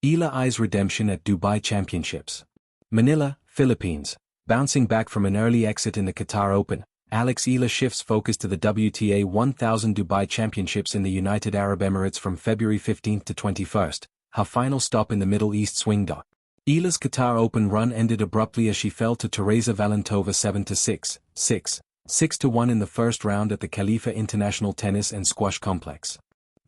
Eala eyes redemption at Dubai Championships. Manila, Philippines. Bouncing back from an early exit in the Qatar Open, Eala shifts focus to the WTA 1000 Dubai Championships in the United Arab Emirates from February 15 to 21, her final stop in the Middle East swing. Eala's Qatar Open run ended abruptly as she fell to Teresa Valentova 7-6, 6, 6-1 in the first round at the Khalifa International Tennis and Squash Complex.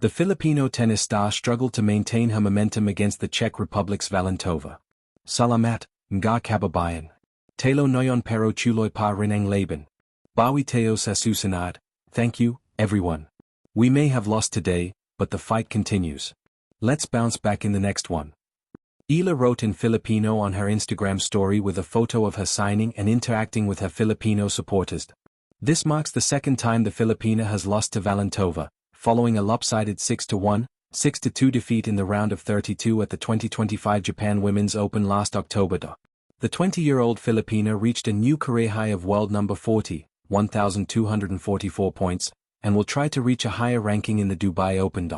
The Filipino tennis star struggled to maintain her momentum against the Czech Republic's Valentova. Salamat, mga kababayan. Talo noyon pero chuloy pa rin ang laban. Bawi tayo sa susunod. Thank you, everyone. We may have lost today, but the fight continues. Let's bounce back in the next one. Eala wrote in Filipino on her Instagram story with a photo of her signing and interacting with her Filipino supporters. This marks the second time the Filipina has lost to Valentova, following a lopsided 6-1, 6-2 defeat in the round of 32 at the 2025 Japan Women's Open last October. The 20-year-old Filipina reached a new career high of world number 40, 1,244 points, and will try to reach a higher ranking in the Dubai Open.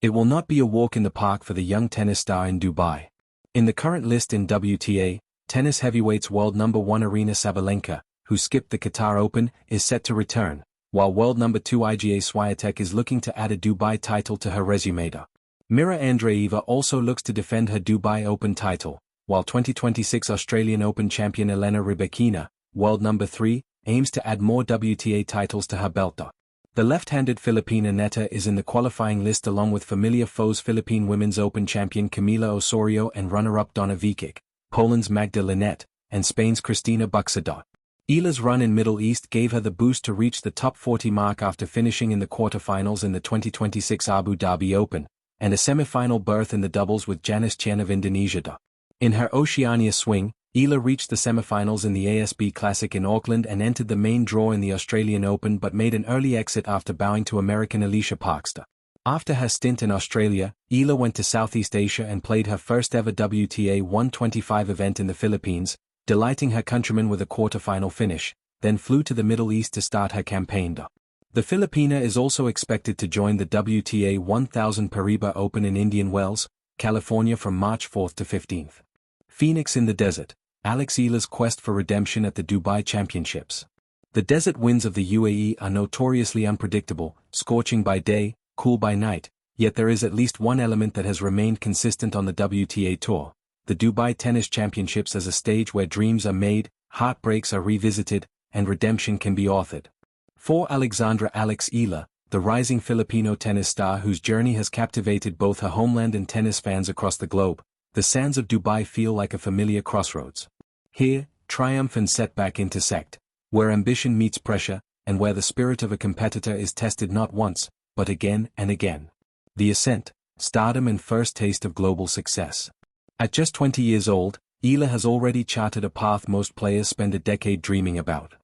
It will not be a walk in the park for the young tennis star in Dubai. In the current list in WTA, tennis heavyweights world number 1 Aryna Sabalenka, who skipped the Qatar Open, is set to return, while world number 2 Iga Swiatek is looking to add a Dubai title to her resume. Mira Andreeva also looks to defend her Dubai Open title, while 2026 Australian Open champion Elena Rybakina, world number 3, aims to add more WTA titles to her belt. The left-handed Filipina neta is in the qualifying list along with familiar foes Philippine Women's Open champion Camila Osorio and runner-up Donna Vekic, Poland's Magda Linette, and Spain's Cristina Buxadot. Eala's run in Middle East gave her the boost to reach the top 40 mark after finishing in the quarterfinals in the 2026 Abu Dhabi Open, and a semi-final berth in the doubles with Janice Chen of Indonesia. In her Oceania swing, Eala reached the semifinals in the ASB Classic in Auckland and entered the main draw in the Australian Open but made an early exit after bowing to American Alicia Parks. After her stint in Australia, Eala went to Southeast Asia and played her first ever WTA 125 event in the Philippines, delighting her countrymen with a quarterfinal finish, then flew to the Middle East to start her campaign. The Filipina is also expected to join the WTA 1000 Pariba Open in Indian Wells, California from March 4 to 15. Phoenix in the desert. Eala's quest for redemption at the Dubai Championships. The desert winds of the UAE are notoriously unpredictable, scorching by day, cool by night, yet there is at least one element that has remained consistent on the WTA Tour, the Dubai Tennis Championships as a stage where dreams are made, heartbreaks are revisited, and redemption can be authored. For Alexandra Eala, the rising Filipino tennis star whose journey has captivated both her homeland and tennis fans across the globe, the sands of Dubai feel like a familiar crossroads. Here, triumph and setback intersect, where ambition meets pressure, and where the spirit of a competitor is tested not once, but again and again. The ascent, stardom and first taste of global success. At just 20 years old, Eala has already charted a path most players spend a decade dreaming about.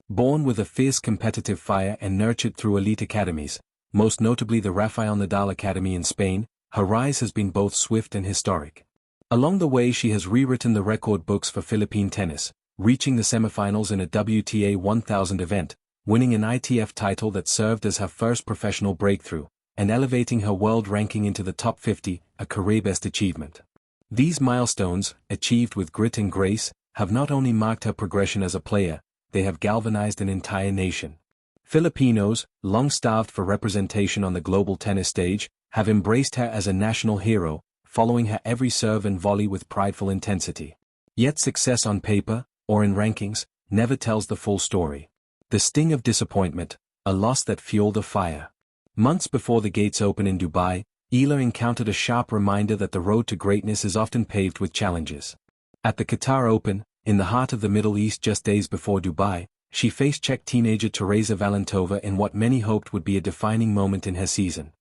Born with a fierce competitive fire and nurtured through elite academies, most notably the Rafael Nadal Academy in Spain, her rise has been both swift and historic. Along the way she has rewritten the record books for Philippine tennis, reaching the semifinals in a WTA 1000 event, winning an ITF title that served as her first professional breakthrough, and elevating her world ranking into the top 50, a career-best achievement. These milestones, achieved with grit and grace, have not only marked her progression as a player, they have galvanized an entire nation. Filipinos, long starved for representation on the global tennis stage, have embraced her as a national hero, following her every serve and volley with prideful intensity. Yet success on paper, or in rankings, never tells the full story. The sting of disappointment, a loss that fueled a fire. Months before the gates open in Dubai, Eala encountered a sharp reminder that the road to greatness is often paved with challenges. At the Qatar Open, in the heart of the Middle East just days before Dubai, she faced Czech teenager Teresa Valentova in what many hoped would be a defining moment in her season.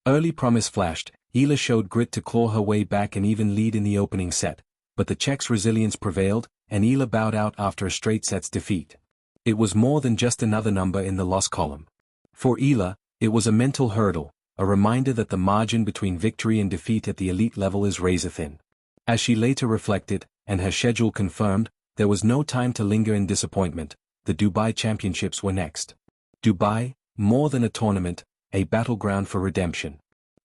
Early promise flashed, Eala showed grit to claw her way back and even lead in the opening set, but the Czech's resilience prevailed, and Eala bowed out after a straight sets defeat. It was more than just another number in the loss column. For Eala, it was a mental hurdle, a reminder that the margin between victory and defeat at the elite level is razor-thin. As she later reflected, and her schedule confirmed, there was no time to linger in disappointment. The Dubai Championships were next. Dubai, more than a tournament, a battleground for redemption.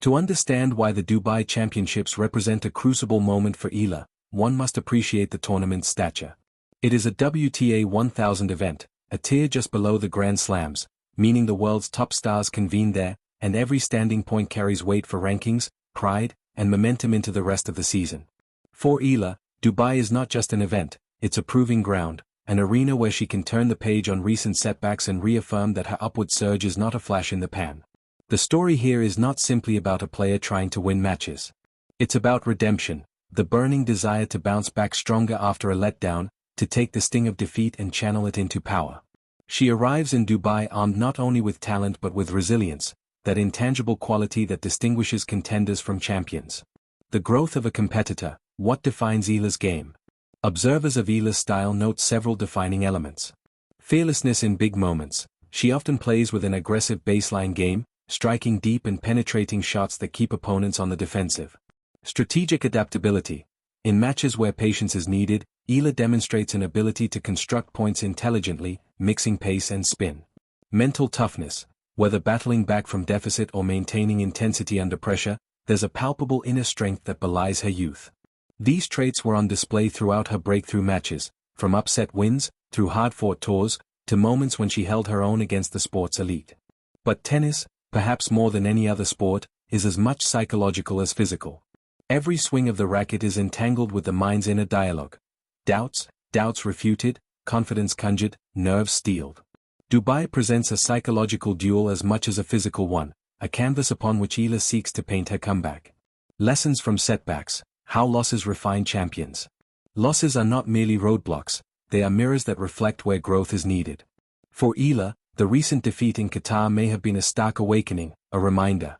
To understand why the Dubai Championships represent a crucible moment for Eala, one must appreciate the tournament's stature. It is a WTA 1000 event, a tier just below the Grand Slams, meaning the world's top stars convene there, and every standing point carries weight for rankings, pride, and momentum into the rest of the season. For Eala, Dubai is not just an event, it's a proving ground, an arena where she can turn the page on recent setbacks and reaffirm that her upward surge is not a flash in the pan. The story here is not simply about a player trying to win matches. It's about redemption, the burning desire to bounce back stronger after a letdown, to take the sting of defeat and channel it into power. She arrives in Dubai armed not only with talent but with resilience, that intangible quality that distinguishes contenders from champions. The growth of a competitor, what defines Eala's game? Observers of Eala's style note several defining elements. Fearlessness in big moments. She often plays with an aggressive baseline game, striking deep and penetrating shots that keep opponents on the defensive. Strategic adaptability. In matches where patience is needed, Eala demonstrates an ability to construct points intelligently, mixing pace and spin. Mental toughness. Whether battling back from deficit or maintaining intensity under pressure, there's a palpable inner strength that belies her youth. These traits were on display throughout her breakthrough matches, from upset wins, through hard-fought tours, to moments when she held her own against the sport's elite. But tennis, perhaps more than any other sport, is as much psychological as physical. Every swing of the racket is entangled with the mind's inner dialogue. Doubts refuted, confidence conjured, nerves steeled. Dubai presents a psychological duel as much as a physical one, a canvas upon which Eala seeks to paint her comeback. Lessons from setbacks, how losses refine champions. Losses are not merely roadblocks, they are mirrors that reflect where growth is needed. For Eala, the recent defeat in Qatar may have been a stark awakening, a reminder.